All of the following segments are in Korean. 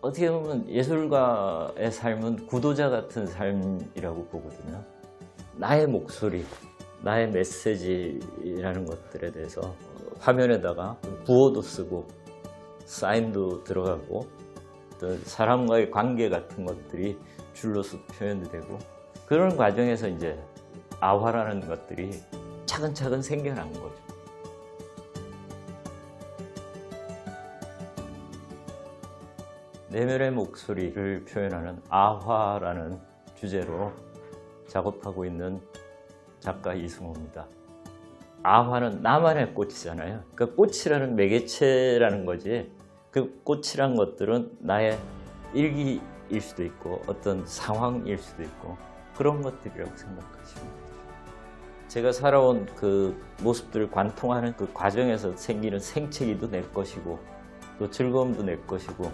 어떻게 보면 예술가의 삶은 구도자 같은 삶이라고 보거든요. 나의 목소리, 나의 메시지라는 것들에 대해서 화면에다가 구호도 쓰고 사인도 들어가고 어떤 사람과의 관계 같은 것들이 줄로서 표현이 되고, 그런 과정에서 이제 아화라는 것들이 차근차근 생겨난 거죠. 내면의 목소리를 표현하는 아화라는 주제로 작업하고 있는 작가 이승호입니다. 아화는 나만의 꽃이잖아요. 그 꽃이라는 매개체라는 거지, 그 꽃이란 것들은 나의 일기일 수도 있고 어떤 상황일 수도 있고 그런 것들이라고 생각하시면 돼요. 제가 살아온 그 모습들을 관통하는 그 과정에서 생기는 생채기도 내 것이고 또 즐거움도 내 것이고,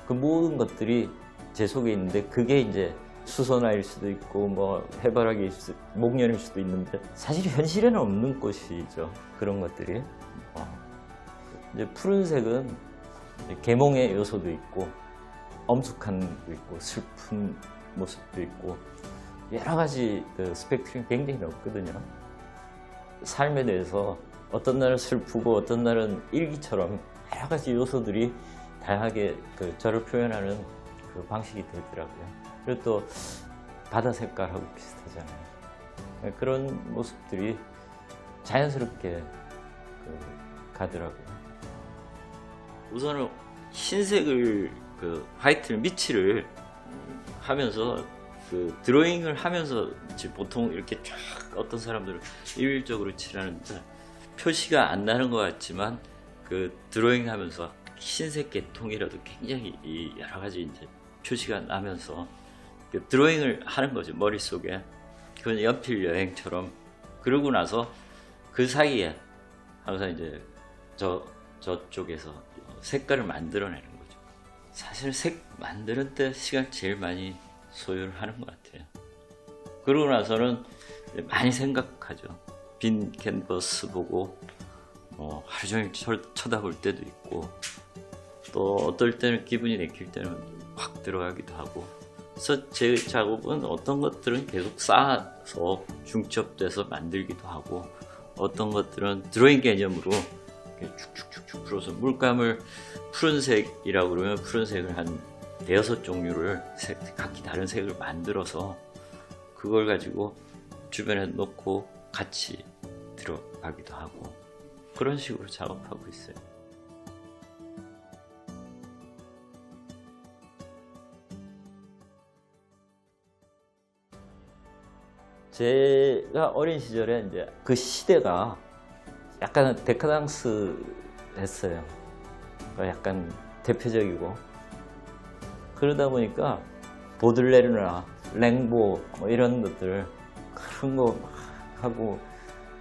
그 모든 것들이 제 속에 있는데, 그게 이제 수선화일 수도 있고 뭐 해바라기일 수도, 목련일 수도 있는데, 사실 현실에는 없는 것이죠. 그런 것들이. 이제 푸른색은 계몽의 요소도 있고 엄숙한 것도 있고 슬픈 모습도 있고 여러 가지 그 스펙트럼이 굉장히 넓거든요. 삶에 대해서 어떤 날은 슬프고 어떤 날은 일기처럼 여러 가지 요소들이 다양하게 저를 표현하는 그 방식이 되더라고요. 그리고 또 바다 색깔하고 비슷하잖아요. 그런 모습들이 자연스럽게 가더라고요. 우선은 흰색을 화이트를 밑칠을 하면서 드로잉을 하면서 보통 이렇게 쫙 어떤 사람들은 일률적으로 칠하는데 표시가 안 나는 것 같지만 드로잉 하면서 흰색 계통이라도 굉장히 여러 가지 이제 표시가 나면서 드로잉을 하는 거죠, 머릿속에. 그건 연필 여행처럼. 그러고 나서 그 사이에 항상 이제 저쪽에서 색깔을 만들어내는 거죠. 사실 색 만드는 때 시간 제일 많이 소요를 하는 것 같아요. 그러고 나서는 많이 생각하죠. 빈 캔버스 보고 하루 종일 쳐다볼 때도 있고, 또 어떨 때는 기분이 내킬 때는 확 들어가기도 하고. 그래서 제 작업은 어떤 것들은 계속 쌓아서 중첩돼서 만들기도 하고, 어떤 것들은 드로잉 개념으로 쭉쭉쭉쭉 풀어서 물감을 푸른색이라고 그러면 푸른색을 한 6종류를 각기 다른 색을 만들어서 그걸 가지고 주변에 놓고 같이 들어가기도 하고, 그런 식으로 작업하고 있어요. 제가 어린 시절에 이제 그 시대가 약간 데카당스 했어요. 약간 대표적이고, 그러다 보니까 보들레르나 랭보 뭐 이런 것들, 그런 거 하고,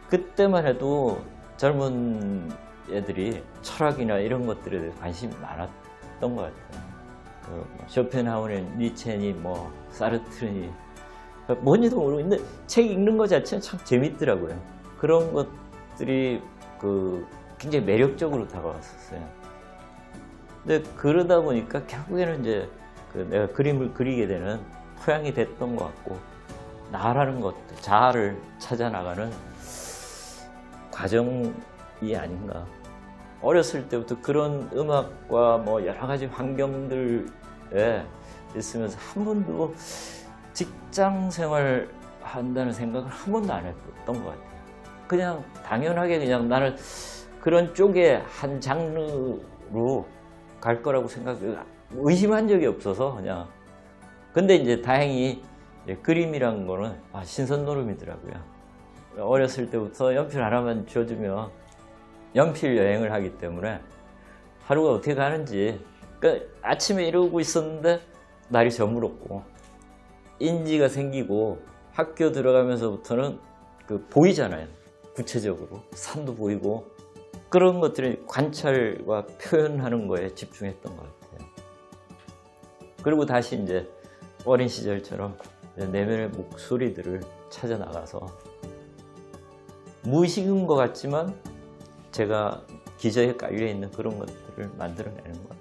그때만 해도 젊은 애들이 철학이나 이런 것들에 대해 관심이 많았던 것 같아요. 쇼펜하우어니, 니체니, 뭐 사르트르니 뭔지도 모르고 있는데 책 읽는 것 자체는 참 재밌더라고요. 그런 것들이 굉장히 매력적으로 다가왔었어요. 근데 그러다 보니까 결국에는 이제 내가 그림을 그리게 되는 토양이 됐던 것 같고, 나라는 것, 자아를 찾아 나가는 과정이 아닌가. 어렸을 때부터 그런 음악과 뭐 여러 가지 환경들에 있으면서 한 번도 직장 생활 한다는 생각을 한 번도 안 했던 것 같아요. 그냥 당연하게 그냥 나는 그런 쪽에 한 장르로 갈 거라고 의심한 적이 없어서 그냥. 근데 이제 다행히 그림이란 거는 신선 노름이더라고요. 어렸을 때부터 연필 하나만 줘주면 연필 여행을 하기 때문에 하루가 어떻게 가는지, 아침에 이러고 있었는데 날이 저물었고, 인지가 생기고 학교 들어가면서부터는 보이잖아요. 구체적으로 산도 보이고, 그런 것들을 관찰과 표현하는 거에 집중했던 것 같아요. 그리고 다시 이제 어린 시절처럼 내면의 목소리들을 찾아 나가서 무의식인 것 같지만 제가 기저에 깔려 있는 그런 것들을 만들어내는 것 같아요.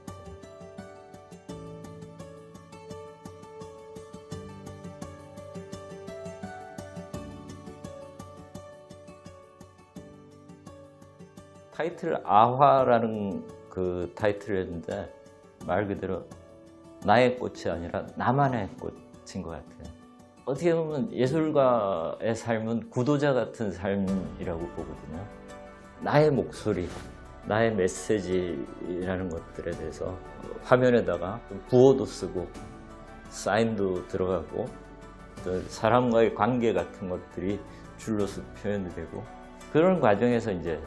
타이틀 아화라는 그 타이틀이었는데 말 그대로 나의 꽃이 아니라 나만의 꽃인 것 같아요. 어떻게 보면 예술가의 삶은 구도자 같은 삶이라고 보거든요. 나의 목소리, 나의 메시지라는 것들에 대해서 화면에다가 부호도 쓰고 사인도 들어가고 또 사람과의 관계 같은 것들이 줄로서 표현이 되고 그런 과정에서 이제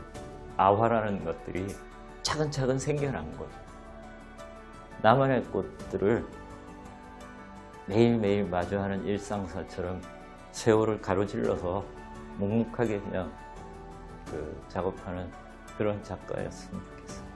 아화라는 것들이 차근차근 생겨난 거죠. 나만의 꽃들을 매일매일 마주하는 일상사처럼 세월을 가로질러서 묵묵하게 그냥 작업하는 그런 작가였으면 좋겠어요.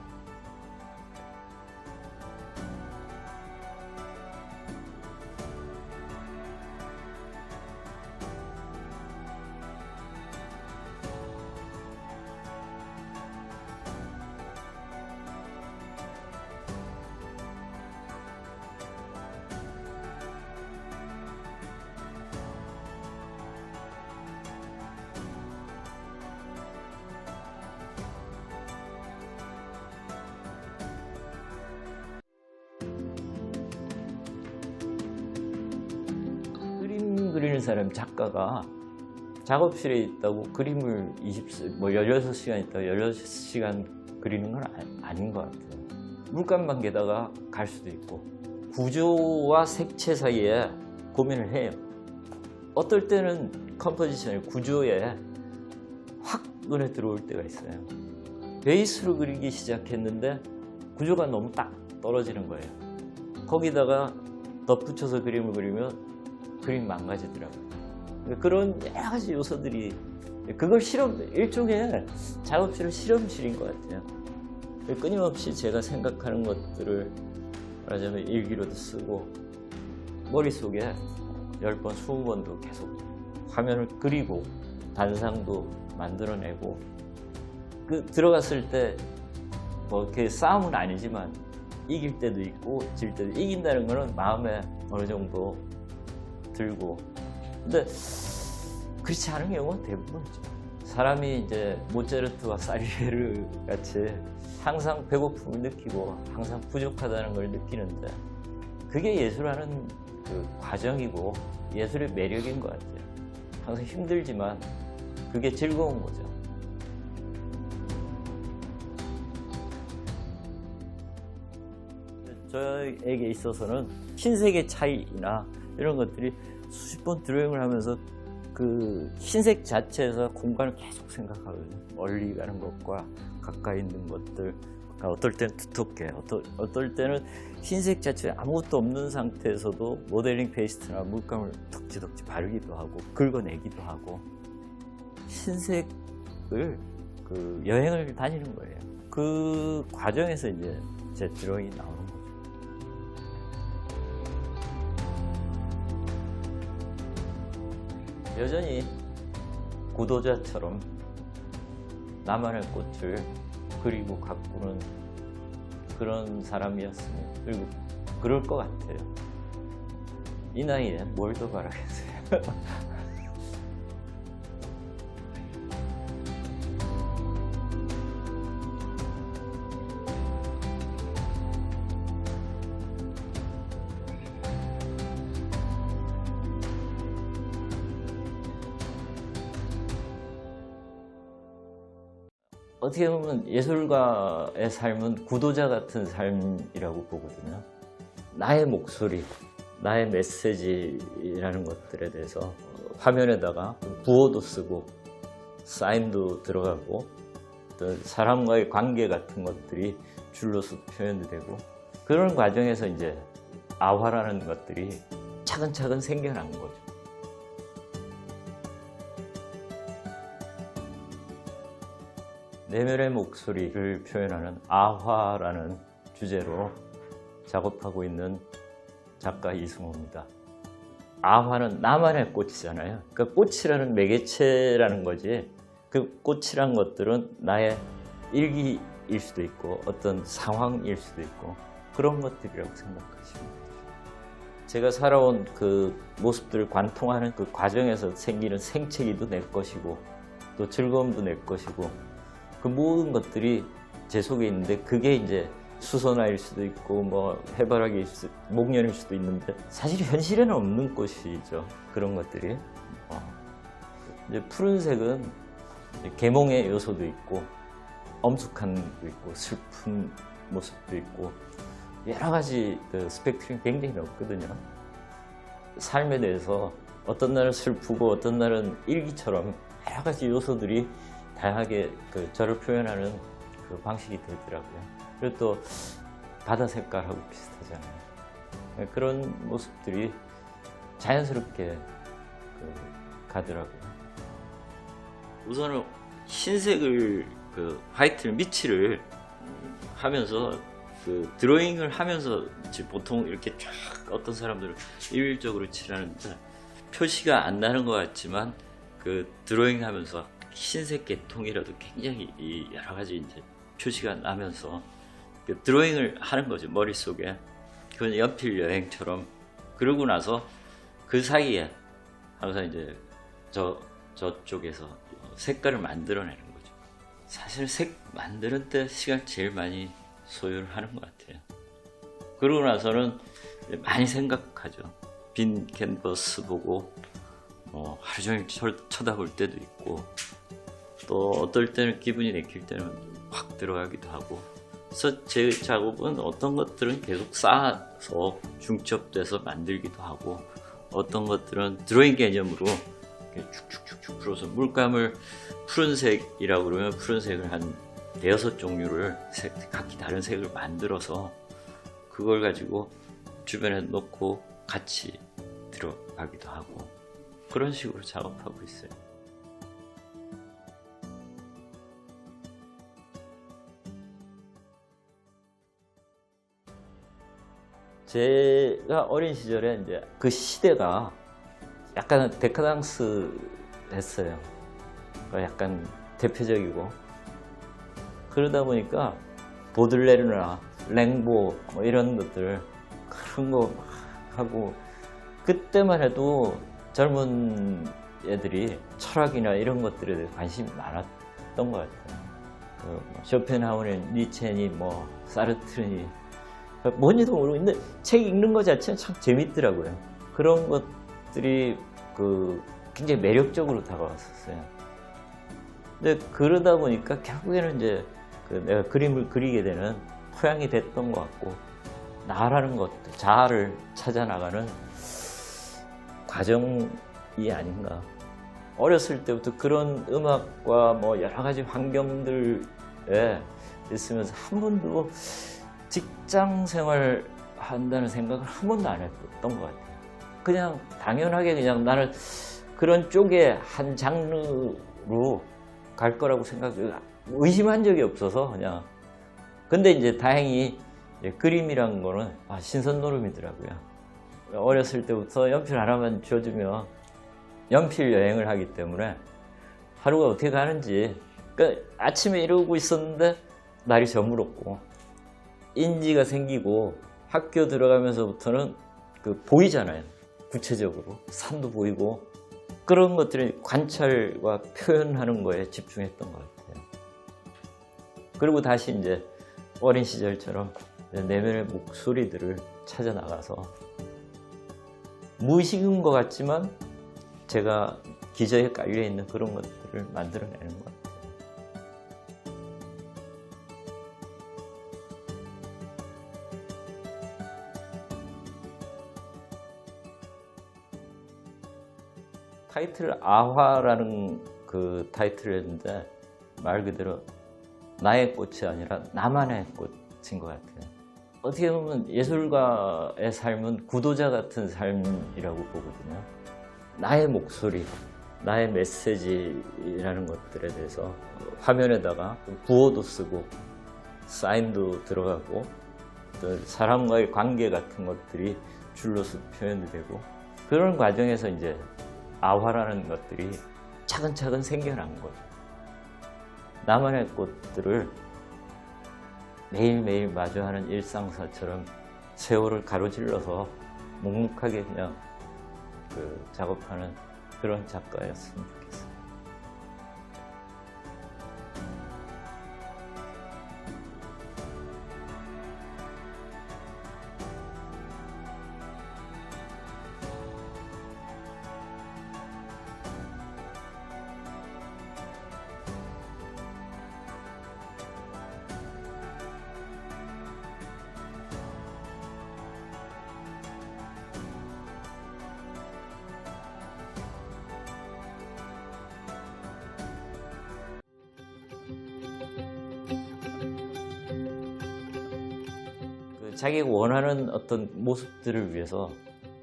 그리는 사람, 작가가 작업실에 있다고 그림을 16시간 있다가 16시간 그리는 건 아닌 것 같아요. 물감만 게다가 갈 수도 있고 구조와 색채 사이에 고민을 해요. 어떨 때는 컴포지션의 구조에 확 눈에 들어올 때가 있어요. 베이스로 그리기 시작했는데 구조가 너무 딱 떨어지는 거예요. 거기다가 덧붙여서 그림을 그리면 그림 망가지더라고요. 그런 여러 가지 요소들이 그걸 일종의 작업실은 실험실인 것 같아요. 끊임없이 제가 생각하는 것들을 말하자면 일기로도 쓰고 머릿속에 10번, 20번도 계속 화면을 그리고 단상도 만들어내고 들어갔을 때 뭐 이렇게 싸움은 아니지만 이길 때도 있고 질 때도 이긴다는 거는 마음에 어느 정도 들고 근데 그렇지 않은 경우가 대부분이죠. 사람이 이제 모차르트와 살리에르 같이 항상 배고픔을 느끼고 항상 부족하다는 걸 느끼는데 그게 예술하는 그 과정이고 예술의 매력인 것 같아요. 항상 힘들지만 그게 즐거운 거죠. 저에게 있어서는 흰색의 차이나 이런 것들이 수십 번 드로잉을 하면서 그 흰색 자체에서 공간을 계속 생각하거든요. 멀리 가는 것과 가까이 있는 것들, 어떨 때는 두텁게, 어떨 때는 흰색 자체에 아무것도 없는 상태에서도 모델링 페이스트나 물감을 덕지덕지 바르기도 하고 긁어내기도 하고 흰색을 여행을 다니는 거예요. 그 과정에서 이제 제 드로잉이 나오는 거죠. 여전히 구도자처럼 나만의 꽃을 그리고 가꾸는 그런 사람이었으면 그리고 그럴 것 같아요. 이 나이에 뭘 더 바라겠어요. 어떻게 보면 예술가의 삶은 구도자 같은 삶이라고 보거든요. 나의 목소리, 나의 메시지라는 것들에 대해서 화면에다가 부호도 쓰고 사인도 들어가고 또 사람과의 관계 같은 것들이 줄로서 표현이 되고 그런 과정에서 이제 아화라는 것들이 차근차근 생겨난 거죠. 내면의 목소리를 표현하는 아화라는 주제로 작업하고 있는 작가 이승호입니다. 아화는 나만의 꽃이잖아요. 그 꽃이라는 매개체라는 거지 그 꽃이란 것들은 나의 일기일 수도 있고 어떤 상황일 수도 있고 그런 것들이라고 생각하시면 돼요. 제가 살아온 그 모습들을 관통하는 그 과정에서 생기는 생채기도 내 것이고 또 즐거움도 내 것이고 그 모든 것들이 제 속에 있는데 그게 이제 수선화일 수도 있고 뭐 해바라기일 수도 목련일 수도 있는데 사실 현실에는 없는 꽃이죠. 그런 것들이. 이제 푸른색은 계몽의 요소도 있고 엄숙한 것도 있고 슬픈 모습도 있고 여러 가지 그 스펙트럼이 굉장히 넓거든요. 삶에 대해서 어떤 날은 슬프고 어떤 날은 일기처럼 여러 가지 요소들이 다양하게 그 저를 표현하는 그 방식이 되더라고요. 그리고 또 바다 색깔하고 비슷하잖아요. 그런 모습들이 자연스럽게 가더라고요. 우선은 흰색을 그 화이트를 미치를 하면서 그 드로잉을 하면서 보통 이렇게 쫙 어떤 사람들은 일률적으로 칠하는데 표시가 안 나는 것 같지만 그 드로잉 하면서 흰색 계통이라도 굉장히 이 여러 가지 이제 표시가 나면서 그 드로잉을 하는 거죠, 머릿속에. 그건 연필 여행처럼. 그러고 나서 그 사이에 항상 이제 저쪽에서 색깔을 만들어내는 거죠. 사실 색 만드는 때 시간 제일 많이 소요를 하는 것 같아요. 그러고 나서는 많이 생각하죠. 빈 캔버스 보고 하루 종일 쳐다볼 때도 있고 또 어떨 때는 기분이 내킬 때는 확 들어가기도 하고. 그래서 제 작업은 어떤 것들은 계속 쌓아서 중첩돼서 만들기도 하고 어떤 것들은 드로잉 개념으로 축축축축 풀어서 물감을 푸른색이라고 그러면 푸른색을 한 6종류를 각기 다른 색을 만들어서 그걸 가지고 주변에 놓고 같이 들어가기도 하고 그런 식으로 작업하고 있어요. 제가 어린 시절에 이제 그 시대가 약간 데카당스 했어요. 약간 대표적이고 그러다 보니까 보들레르나 랭보 뭐 이런 것들 그런 거 하고 그때만 해도 젊은 애들이 철학이나 이런 것들에 대해 관심이 많았던 것 같아요. 쇼펜하우어니, 니체니, 뭐 사르트르니 뭔지도 모르고 있는데 책 읽는 것 자체는 참 재밌더라고요. 그런 것들이 굉장히 매력적으로 다가왔었어요. 근데 그러다 보니까 결국에는 이제 내가 그림을 그리게 되는 토양이 됐던 것 같고 나라는 것들, 자아를 찾아 나가는 과정이 아닌가. 어렸을 때부터 그런 음악과 뭐 여러 가지 환경들에 있으면서 한 번도 직장 생활 한다는 생각을 한 번도 안 했던 것 같아요. 그냥 당연하게 그냥 나는 그런 쪽에 한 장르로 갈 거라고 의심한 적이 없어서 그냥. 근데 이제 다행히 그림이란 거는 신선 노름이더라고요. 어렸을 때부터 연필 하나만 줘주면 연필 여행을 하기 때문에 하루가 어떻게 가는지 그러니까 아침에 이러고 있었는데 날이 저물었고 인지가 생기고 학교 들어가면서부터는 보이잖아요. 구체적으로 산도 보이고 그런 것들이 관찰과 표현하는 거에 집중했던 것 같아요. 그리고 다시 이제 어린 시절처럼 내면의 목소리들을 찾아 나가서 무의식인 것 같지만 제가 기저에 깔려 있는 그런 것들을 만들어내는 것 같아요. 타이틀 아화라는 그 타이틀이었는데 말 그대로 나의 꽃이 아니라 나만의 꽃인 것 같아요. 어떻게 보면 예술가의 삶은 구도자 같은 삶이라고 보거든요. 나의 목소리, 나의 메시지라는 것들에 대해서 화면에다가 부호도 쓰고 사인도 들어가고 또 사람과의 관계 같은 것들이 줄로서 표현이 되고 그런 과정에서 이제 아화라는 것들이 차근차근 생겨난 거죠. 나만의 꽃들을 매일매일 마주하는 일상사처럼 세월을 가로질러서 묵묵하게 그냥 작업하는 그런 작가였으면 좋겠어요. 자기가 원하는 어떤 모습들을 위해서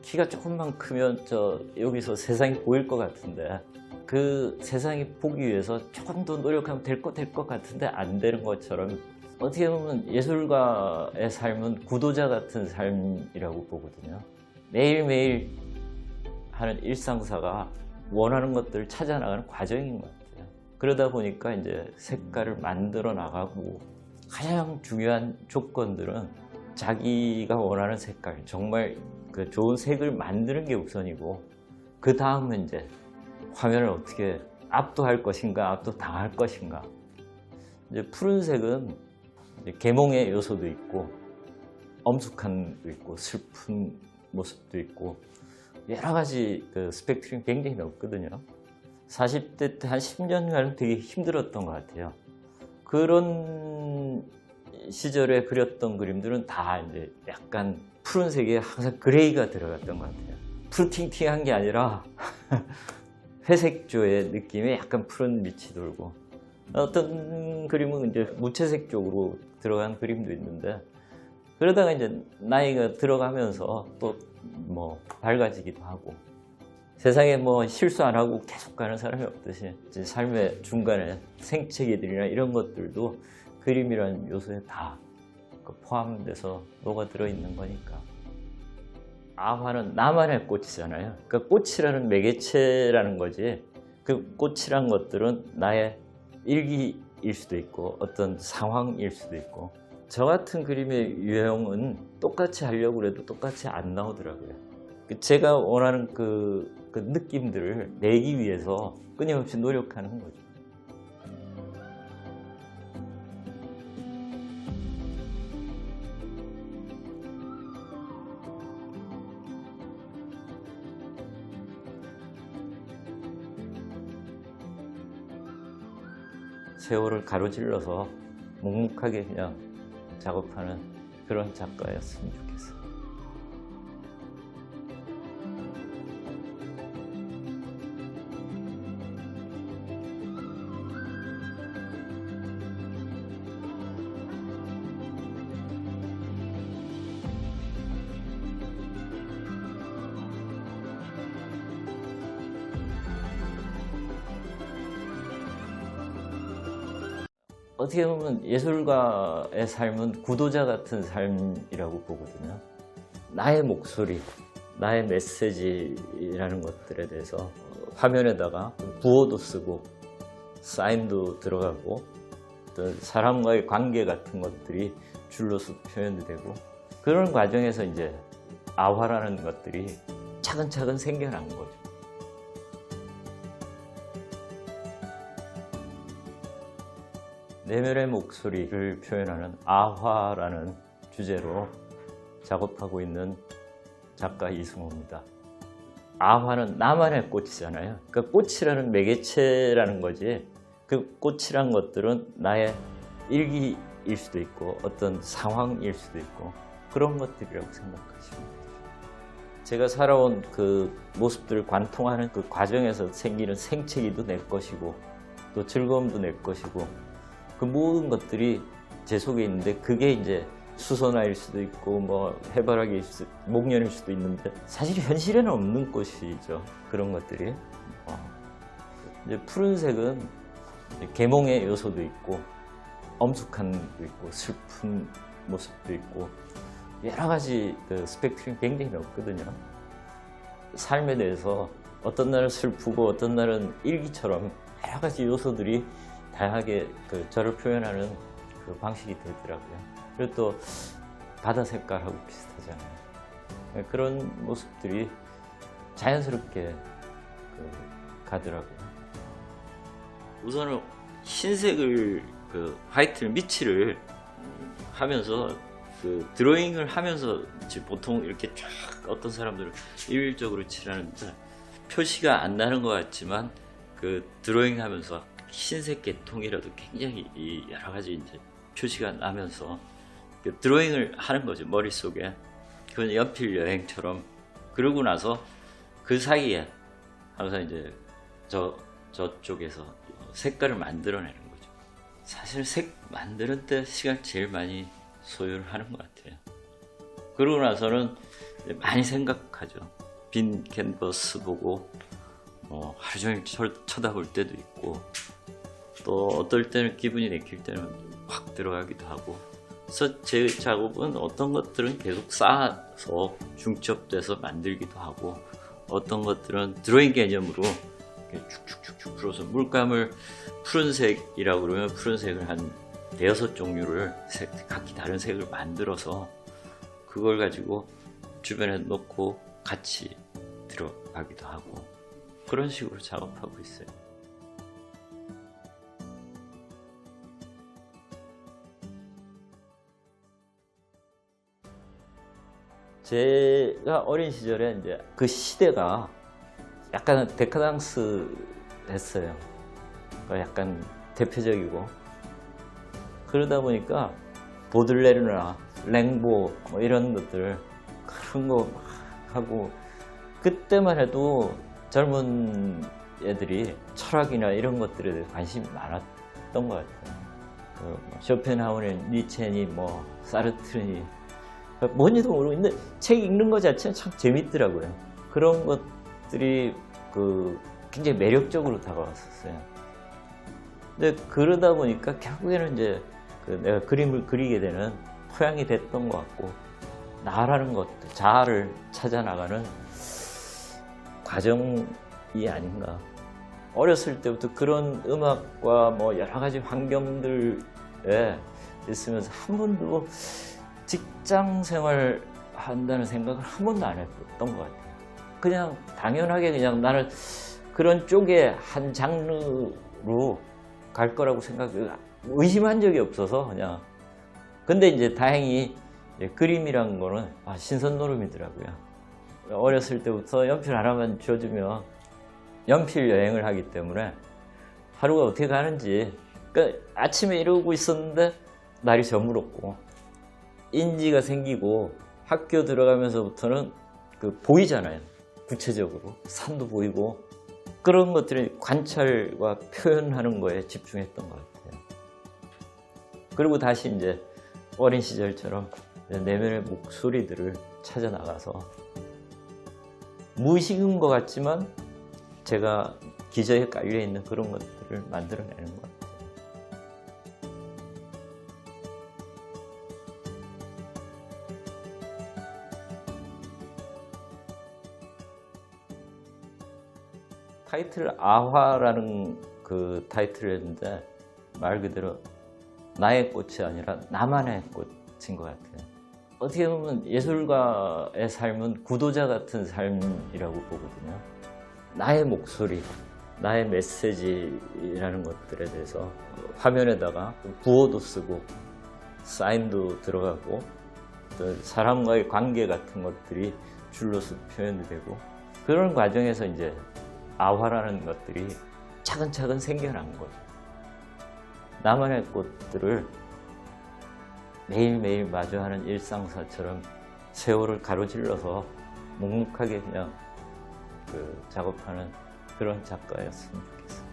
키가 조금만 크면 여기서 세상이 보일 것 같은데 그 세상이 보기 위해서 조금 더 노력하면 될 것 같은데 안 되는 것처럼 어떻게 보면 예술가의 삶은 구도자 같은 삶이라고 보거든요. 매일매일 하는 일상사가 원하는 것들을 찾아 나가는 과정인 것 같아요. 그러다 보니까 이제 색깔을 만들어 나가고 가장 중요한 조건들은 자기가 원하는 색깔, 정말 그 좋은 색을 만드는 게 우선이고 그 다음은 이제 화면을 어떻게 압도할 것인가, 압도당할 것인가. 이제 푸른색은 이제 계몽의 요소도 있고 엄숙함도 있고 슬픈 모습도 있고 여러 가지 그 스펙트럼이 굉장히 넓거든요. 40대 때 한 10년간 되게 힘들었던 것 같아요. 그런 시절에 그렸던 그림들은 다 이제 약간 푸른색에 항상 그레이가 들어갔던 것 같아요. 푸르팅팅한 게 아니라 회색조의 느낌에 약간 푸른 빛이 돌고 어떤 그림은 이제 무채색 쪽으로 들어간 그림도 있는데 그러다가 이제 나이가 들어가면서 또 뭐 밝아지기도 하고 세상에 뭐 실수 안 하고 계속 가는 사람이 없듯이 이제 삶의 중간에 생채기들이나 이런 것들도 그림이라는 요소에 다 포함돼서 녹아들어 있는 거니까. 아화는 나만의 꽃이잖아요. 그러니까 꽃이라는 매개체라는 거지. 그 꽃이란 것들은 나의 일기일 수도 있고 어떤 상황일 수도 있고 저 같은 그림의 유형은 똑같이 하려고 해도 똑같이 안 나오더라고요. 제가 원하는 그 느낌들을 내기 위해서 끊임없이 노력하는 거죠. 세월을 가로질러서 묵묵하게 그냥 작업하는 그런 작가였으면 좋겠어요. 어떻게 보면 예술가의 삶은 구도자 같은 삶이라고 보거든요. 나의 목소리, 나의 메시지라는 것들에 대해서 화면에다가 구호도 쓰고 사인도 들어가고 또 사람과의 관계 같은 것들이 줄로서 표현이 되고 그런 과정에서 이제 아화라는 것들이 차근차근 생겨난 거죠. 내면의 목소리를 표현하는 아화라는 주제로 작업하고 있는 작가 이승호입니다. 아화는 나만의 꽃이잖아요. 그러니까 꽃이라는 매개체라는 거지 그 꽃이란 것들은 나의 일기일 수도 있고 어떤 상황일 수도 있고 그런 것들이라고 생각하시면 돼요. 제가 살아온 그 모습들을 관통하는 그 과정에서 생기는 생채기도 내 것이고 또 즐거움도 내 것이고 그 모든 것들이 제 속에 있는데 그게 이제 수선화일 수도 있고 뭐 해바라기일 수도 목련일 수도 있는데 사실 현실에는 없는 꽃이죠. 그런 것들이. 이제 푸른색은 계몽의 요소도 있고 엄숙함도 있고 슬픈 모습도 있고 여러 가지 그 스펙트럼이 굉장히 넓거든요. 삶에 대해서 어떤 날은 슬프고 어떤 날은 일기처럼 여러 가지 요소들이 다양하게 저를 표현하는 그 방식이 되더라고요. 그리고 또 바다 색깔하고 비슷하잖아요. 그런 모습들이 자연스럽게 가더라고요. 우선은 흰색을 화이트를 미치를 하면서 드로잉을 하면서 보통 이렇게 쫙 어떤 사람들은 일률적으로 칠하는데 표시가 안 나는 것 같지만 드로잉 하면서 흰색 계통이라도 굉장히 여러 가지 이제 표시가 나면서 드로잉을 하는 거죠, 머릿속에. 그건 연필 여행처럼. 그러고 나서 그 사이에 항상 이제 저쪽에서 색깔을 만들어내는 거죠. 사실 색 만드는 때 시간 제일 많이 소요를 하는 것 같아요. 그러고 나서는 이제 많이 생각하죠. 빈 캔버스 보고 하루 종일 쳐다볼 때도 있고, 또 어떨 때는 기분이 내킬 때는 확 들어가기도 하고. 그래서 제 작업은 어떤 것들은 계속 쌓아서 중첩돼서 만들기도 하고, 어떤 것들은 드로잉 개념으로 축축축축 풀어서, 물감을 푸른색이라고 그러면 푸른색을 한 6종류를 각기 다른 색을 만들어서 그걸 가지고 주변에 놓고 같이 들어가기도 하고, 그런 식으로 작업하고 있어요. 제가 어린 시절에 이제 그 시대가 약간 데카당스 했어요. 약간 대표적이고, 그러다 보니까 보들레르나 랭보 뭐 이런 것들, 그런 거 하고, 그때만 해도 젊은 애들이 철학이나 이런 것들에 대해 관심이 많았던 것 같아요. 쇼펜하우어니, 니체니, 뭐 사르트르니, 뭔지도 모르고 있는데 책 읽는 것 자체는 참 재밌더라고요. 그런 것들이 굉장히 매력적으로 다가왔었어요. 근데 그러다 보니까 결국에는 이제 내가 그림을 그리게 되는 토양이 됐던 것 같고, 나라는 것들, 자아를 찾아 나가는 과정이 아닌가. 어렸을 때부터 그런 음악과 뭐 여러 가지 환경들에 있으면서 한 번도 직장 생활 한다는 생각을 한 번도 안 했던 것 같아요. 그냥 당연하게 그냥 나는 그런 쪽에 한 장르로 갈 거라고 의심한 적이 없어서 그냥. 근데 이제 다행히 그림이란 거는 신선 노름이더라고요. 어렸을 때부터 연필 하나만 줘주면 연필 여행을 하기 때문에 하루가 어떻게 가는지, 그러니까 아침에 이러고 있었는데 날이 저물었고, 인지가 생기고 학교 들어가면서부터는 보이잖아요. 구체적으로 산도 보이고, 그런 것들이 관찰과 표현하는 거에 집중했던 것 같아요. 그리고 다시 이제 어린 시절처럼 내면의 목소리들을 찾아 나가서, 무의식인 것 같지만 제가 기저에 깔려 있는 그런 것들을 만들어내는 것 같아요. 타이틀 아화라는 그 타이틀이었는데, 말 그대로 나의 꽃이 아니라 나만의 꽃인 것 같아요. 어떻게 보면 예술가의 삶은 구도자 같은 삶이라고 보거든요. 나의 목소리, 나의 메시지라는 것들에 대해서 화면에다가 부호도 쓰고 사인도 들어가고, 또 사람과의 관계 같은 것들이 줄로서 표현이 되고, 그런 과정에서 이제 아화라는 것들이 차근차근 생겨난 거죠. 나만의 꽃들을 매일매일 마주하는 일상사처럼 세월을 가로질러서 묵묵하게 그냥 작업하는 그런 작가였으면 좋겠어요.